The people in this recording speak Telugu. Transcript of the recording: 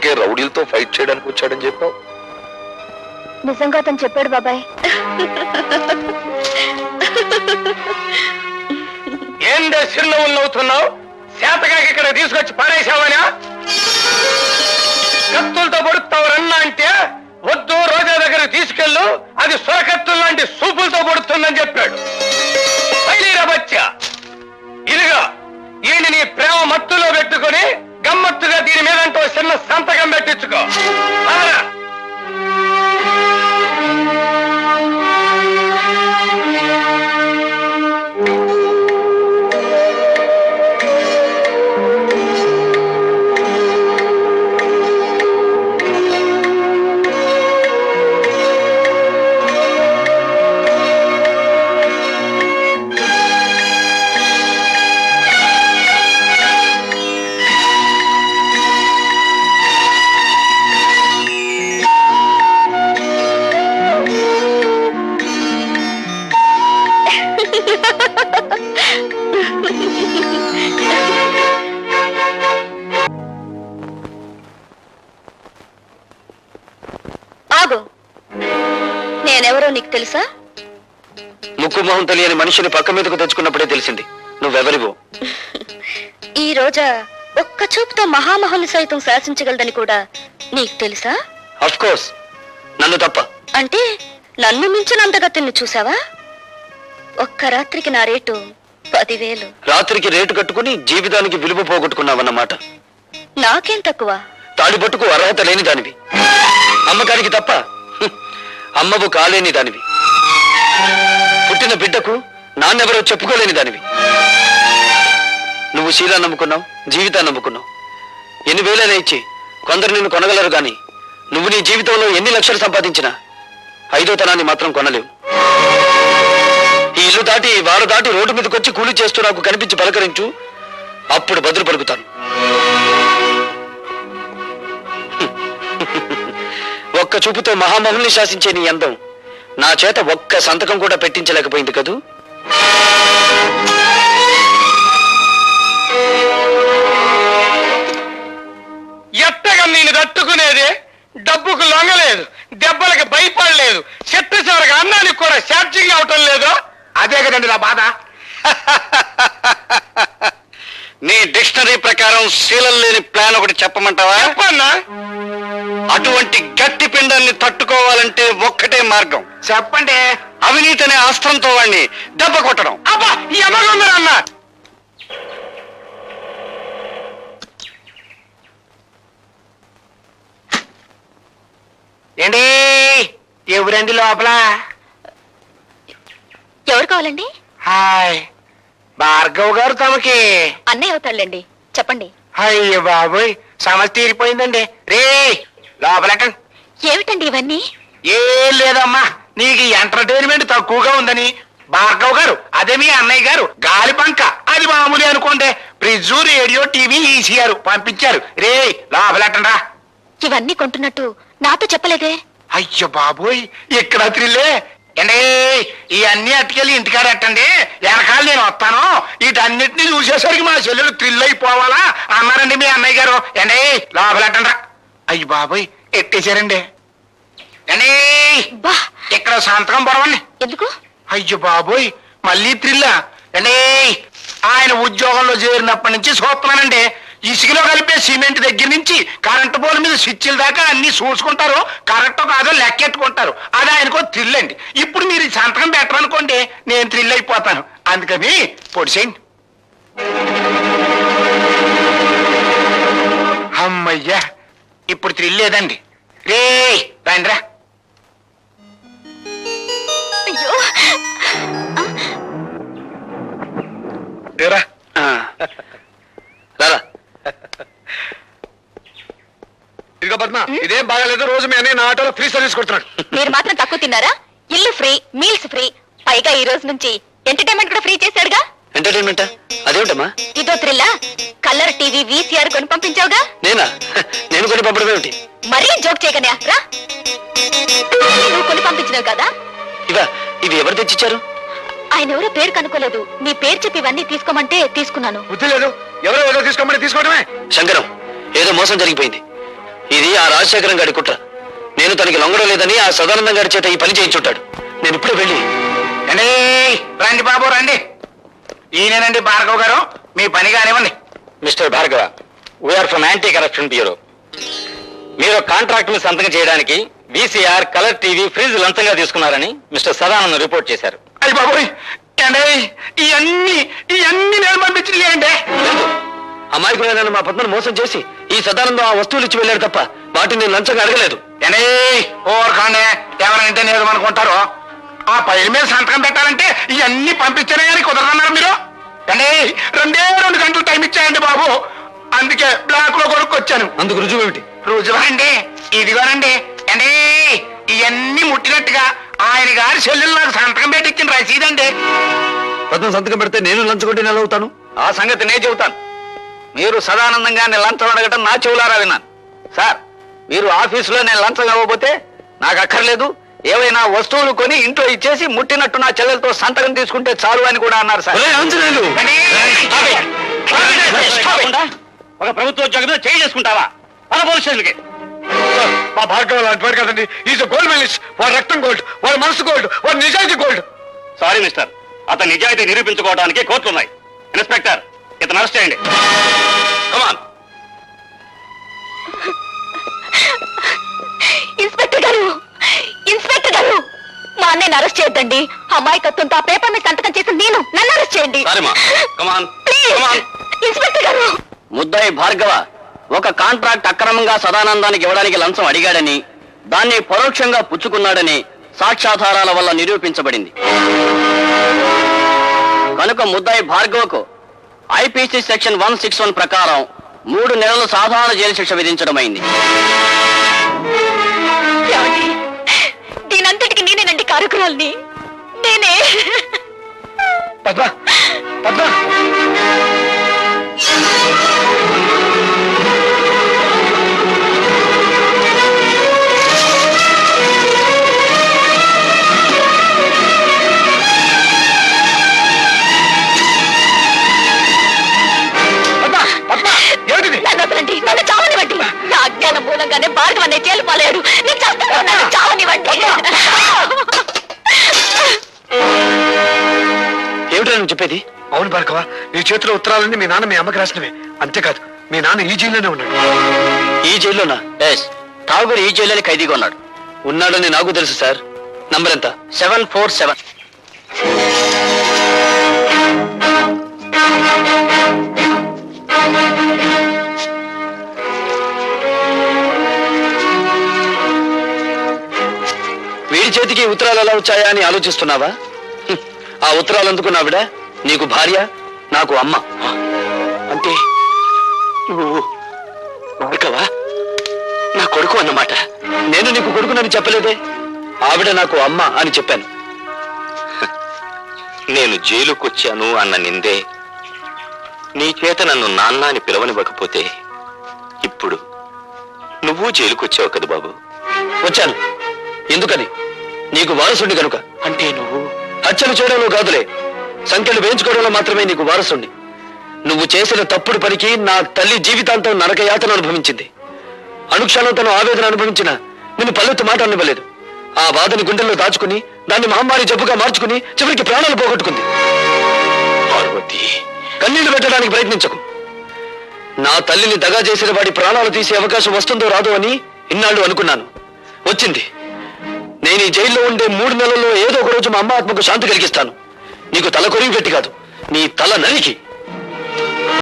ఇంతకే రౌడీలతో ఫైట్ చేయడానికి వచ్చాడని చెప్పావు. నిజంగా అతను చెప్పాడు బాబాయ్. ఏందే చిరునవ్వులు నవ్వుతున్నావు? శాతకాకి ఇక్కడ తీసుకొచ్చి పారేసావనా? కత్తులతో పొడుస్తావు రన్నా అంటే వద్దు, రోజా దగ్గర తీసుకెళ్ళు, అది సొరకత్తులు లాంటి సూపులతో పొడుతుందని చెప్పాడు. బచ్చా ఇదిగా ఈయన నీ ప్రేమ మత్తులో పెట్టుకుని గమ్మత్తుగా దీని మీదంటూ చిన్న సంతకం పెట్టించుకో. నేనెవరో నీకు తెలుసా? ముక్కు మొహం తెలియని మనిషిని పక్క మీదకు తెచ్చుకున్నప్పుడే తెలిసింది నువ్వెవరివో. ఈ రోజా ఒక్క చూపుతో మహామహుల్ని సైతం శాసించగలదని కూడా నీకు తెలుసా? ఆఫ్ కోర్స్, నన్ను తప్ప. అంటే నన్ను మించిన అందగతిని చూసావా? ఒక్క రాత్రికి నా రేటు 10,000. రాత్రికి రేటు కట్టుకుని జీవితానికి విలువ పోగొట్టుకున్నావన్నమాట. నాకేం తక్కువ? తాడిపట్టుకు అర్హత లేని దానివి, అమ్మకానికి తప్ప అమ్మవు కాలేని దానివి, పుట్టిన బిడ్డకు నాన్నెవరో చెప్పుకోలేని దానివి. నువ్వు శీలా నమ్ముకున్నావు, జీవితాన్ని నమ్ముకున్నావు. ఎన్ని వేలైనా ఇచ్చి కొందరు నిన్ను కొనగలరు గాని నువ్వు నీ జీవితంలో ఎన్ని లక్షలు సంపాదించినా 5వ తనాన్ని మాత్రం కొనలేవు. ఈ ఇల్లు దాటి వారు దాటి రోడ్డు మీదకి వచ్చి కూలీ చేస్తూ నాకు కనిపించి పలకరించు, అప్పుడు బదులు పలుకుతాను. ఒక్క చూపుతో మహామహుల్ని శాసించే నీ అందం నా చేత ఒక్క సంతకం కూడా పెట్టించలేకపోయింది కదూ. ఎట్టగా నేను తట్టుకునేది? డబ్బుకు లొంగలేదు, దెబ్బలకు భయపడలేదు, చెట్టు చివరికి అన్నానికి కూడా ఛార్జింగ్ అవటం లేదు. అదే కదండి నా బాధ. నీ డిక్షనరీ ప్రకారం శీలం లేని ప్లాన్ ఒకటి చెప్పమంటావా? చెప్పన్నా. అటువంటి గట్టి పిండాన్ని తట్టుకోవాలంటే ఒక్కటే మార్గం. చెప్పండి. అవినీతి అనే అస్త్రంతో వాడిని దెబ్బ కొట్టడం. అబ్బా ఈ అమ్మ ఏంటి ఎవరండి లోపల? ఎవరు కావాలండి? హాయ్, భార్గవ్ గారు తమకి అన్నయ్య అవుతాళ్ళండి. చెప్పండి. అయ్యో బాబోయ్, సమస్య తీరిపోయిందండి. రే లోపలెక్కండి. ఏమిటండి ఇవన్నీ? ఏం లేదమ్మా, నీకు ఎంటర్టైన్మెంట్ తక్కువగా ఉందని భార్గవ్ గారు, అదే మీ అన్నయ్య గారు గాలి పంక, అది మామూలు అనుకోండి, ఫ్రిడ్జ్, రేడియో, టీవీ, ఈసీఆర్ పంపించారు. రే లోపలెట్టండా. ఇవన్నీ కొంటున్నట్టు నాతో చెప్పలేదే? అయ్యో బాబోయ్, ఇక్కడ త్రిల్లే అండి. ఇవన్నీ అట్టుకెళ్ళి ఇంటికాడ ఎట్టండి, వెనకాల నేను వస్తాను. వీటన్నిటిని చూసేసరికి మా చెల్లెలు థ్రిల్ అయిపోవాలా అన్నారండి మీ అన్నయ్య గారు. అండి లోపలెట్టండ్రా. అయ్యి బాబోయ్, ఎట్టేశారండి. అండి ఇక్కడ సంతకం పొడవండి. ఎందుకు? అయ్యో బాబోయ్, మళ్ళీ థ్రిల్లా అండి. ఆయన ఉద్యోగంలో చేరినప్పటి నుంచి చూస్తున్నానండి, ఇసుకలో కలిపే సిమెంట్ దగ్గర నుంచి కరెంటు పోల్ మీద స్విచ్ల దాకా అన్ని చూసుకుంటారు. కరెక్ట్ కాదో లెక్కెట్టుకుంటారు. అది ఆయనకో థ్రిల్ అండి. ఇప్పుడు మీరు సంతకం పెట్టరనుకోండి, నేను థ్రిల్ అయిపోతాను. అందుకని పొడిసేయండి. అమ్మయ్యా, ఇప్పుడు థ్రిల్ లేదండి. రే రండిరా. అయ్యో రారా. ఇదిగో పద్మ, ఇదేం బాగాలేదు. రోజు మీ అన్నయ్య నా ఆటోలో ఫ్రీ సర్వీస్ కొడుతున్నాడు. మీరు మాత్రం తక్కువ తిన్నారా? ఇల్లు ఫ్రీ, మీల్స్ ఫ్రీ, పైగా ఈ రోజు నుంచి ఎంటర్టైన్మెంట్ కూడా ఫ్రీ చేశాడుగా. ఎంటర్టైన్మెంట్ అదేమిటమ్మా? ఇదో థ్రిల్లా? కలర్ టీవీ, వీసీఆర్ కొని పంపించావుగా. నేనా? నేను కొని పంపడం ఏమిటి? మరీ జోక్ చేయకనే రా. నువ్వు కొని పంపించినావు కదా. ఇవి ఎవరు తెచ్చిచ్చారు? ఆయన ఎవరో పేరు కనుక్కోలేదు, నీ పేరు చెప్పి ఇవన్నీ తీసుకోమంటే తీసుకున్నాను. బుద్ధి లేదు, ఎవరో ఏదో తీసుకోమని తీసుకోవడమే. శంకరం, ఏదో మోసం జరిగిపోయింది. ఇది ఆ రాజశేఖరం గారి కుట్ర. నేను తనకి లొంగడం లేదని ఆ సదానందం గారి చేత ఈ పని చేయించుంటాడు. నేను ఇప్పుడే వెళ్ళి అండి రండి బాబు రండి. ఈయనేనండి భార్గవ్ గారు, మీ పని కానివ్వండి. Mister Bhargava, we are from anti corruption bureau. మీరు కాంట్రాక్ట్ ని సంతకం చేయడానికి వీసీఆర్, కలర్ టీవీ, ఫ్రిడ్జ్ లంచంగా తీసుకున్నారని మిస్టర్ సదానందం రిపోర్ట్ చేశారు. అయ్యి బాబోయ్, అండి ఇవన్నీ నేను పంపించింది ఏంటి? అమాయకులైన మా పద్మను మోసం చేసి ఈ సదానందం ఆ వస్తువులు ఇచ్చి వెళ్ళాడు తప్ప వాటిని నేను లంచంగా అడగలేదు. అండి ఓర్కండి, ఎవరంటే నేను అనుకుంటారో. ఆ పైల మీద సంతకం పెట్టాలంటే ఇవన్నీ పంపించానే కానీ కుదరదన్నారు మీరు. అండి 2 గంటలు టైం ఇచ్చాయండి బాబు, అందుకే బ్లాక్ లో కొనుక్కొచ్చాను. అందుకు రుజువు ఏమిటి? రుజువా అండి? ఇదిగోనండి. అండి ఇవన్నీ ముట్టినట్టుగా ఆయన గారి చెల్లెలు నాకు సంతకం పెట్టించిన రసీదండి. పద్మ సంతకం పెడితే నేను లంచగొట్టి నెల అవుతాను. ఆ సంగతి నేను చెబుతాను. మీరు సదానందంగా నేను లంచం అడగటం నా చెవులారా విన్నాను. సార్, మీరు ఆఫీసులో నేను లంచం ఇవ్వకపోతే నాకు అక్కర్లేదు, ఏవైనా వస్తువులు కొని ఇంట్లో ఇచ్చేసి ముట్టినట్టు నా చెల్లెలతో సంతకం తీసుకుంటే చాలు అని కూడా అన్నారు సార్. ఒక ప్రభుత్వ ఉద్యోగం మీద చేయి చేసుకుంటావా? పోలీసులకి మా భార్గవ లాంటి వాడు కదండి. Is gold medalist. వాడు రక్తం గోల్డ్, వాడు మనసు గోల్డ్, వాడు నిజాయితీ గోల్డ్. సారీ మిస్టర్, అతని నిజాయితీ నిరూపించుకోవడానికి కోర్టులు ఉన్నాయి. ఇన్స్పెక్టర్, ఇతను అరెస్ట్ చేయండి. కమాన్. ఇన్స్పెక్టర్ గారు, మా అన్నయ్యని అరెస్ట్ చేయొద్దండి. అమాయకత్వంతో ఆ పేపర్ మీద సంతకం చేసి నన్ను అరెస్ట్ చేయండి. కమాన్. ఇన్స్పెక్టర్ గారు. ముద్దాయి భార్గవ ఒక కాంట్రాక్ట్ అక్రమంగా సదానందానికి ఇవ్వడానికి లంచం అడిగాడని, దాన్ని పరోక్షంగా పుచ్చుకున్నాడని సాక్ష్యాధారాల వల్ల నిరూపించబడింది. కనుక ముద్దాయి భార్గవకు ఐపీసీ సెక్షన్ 161 ప్రకారం 3 నెలలు సాధారణ జైలు శిక్ష విధించడమైంది. దీనంతటికి నేనేనండి కారకురాల్ని. నేనే. పద్మ పద్మ నన్ను చావనివ్వండి. నా అజ్ఞానం మూలంగానే భార్గవ అనే జైలు పాలయ్యాడు. నేను చేస్తాను, నన్ను చావనివ్వండి. ఏమిటో నువ్వు చెప్పేది? అవును భార్గవ, నీ చేతిలో ఉత్తరాలన్నీ మీ నాన్న మీ అమ్మకి రాసినవే. అంతేకాదు, మీ నాన్న ఈ జైల్లోనే ఉన్నాడు. ఈ జైల్లోనా? ఠాగూర్ ఈ జైల్లోనే ఖైదీగా ఉన్నాడు. ఉన్నాడని నాకు తెలుసు సార్. నంబర్ ఎంత? 747. వీడి చేతికి ఉత్తరాలు ఎలా వచ్చాయా అని ఆలోచిస్తున్నావా? ఆ ఉత్తరాలు అందుకున్నావిడ నీకు భార్య, నాకు అమ్మ. అంటే నువ్వు భార్గవ నా కొడుకు అన్నమాట. నేను నీకు కొడుకునని చెప్పలేదే. ఆవిడ నాకు అమ్మ అని చెప్పాను. నేను జైలుకొచ్చాను అన్న నిందే నీ చేత నన్ను నాన్న అని పిలవనివ్వకపోతే ఇప్పుడు నువ్వు జైలుకొచ్చావు కదా బాబు. వచ్చాను. ఎందుకని? నీకు వారసుండి కనుక. అంటే నువ్వు హత్యలు చేయడంలో కాదులే, సంఖ్యలు వేయించుకోవడంలో మాత్రమే నీకు వారసుండి. నువ్వు చేసిన తప్పుడు పనికి నా తల్లి జీవితాంతం నరకయాతన అనుభవించింది. అనుక్షణం తను ఆవేదన అనుభవించిన నిన్ను పల్లెత్తు మాట అనివ్వలేదు. ఆ బాధని గుండెల్లో దాచుకుని దాన్ని మహమ్మారి జబ్బుగా మార్చుకుని చివరికి ప్రాణాలు పోగొట్టుకుంది. పార్వతి, కన్నీళ్లు పెట్టడానికి ప్రయత్నించకు. నా తల్లిని దగా చేసిన వాడి ప్రాణాలు తీసే అవకాశం వస్తుందో రాదో అని ఇన్నాళ్ళు అనుకున్నాను. వచ్చింది. నేను ఈ జైల్లో ఉండే 3 నెలల్లో ఏదో ఒక రోజు మా అమ్మ ఆత్మకు శాంతి కలిగిస్తాను. నీకు తల కొరివి పెట్టి కాదు, నీ తల నరికి.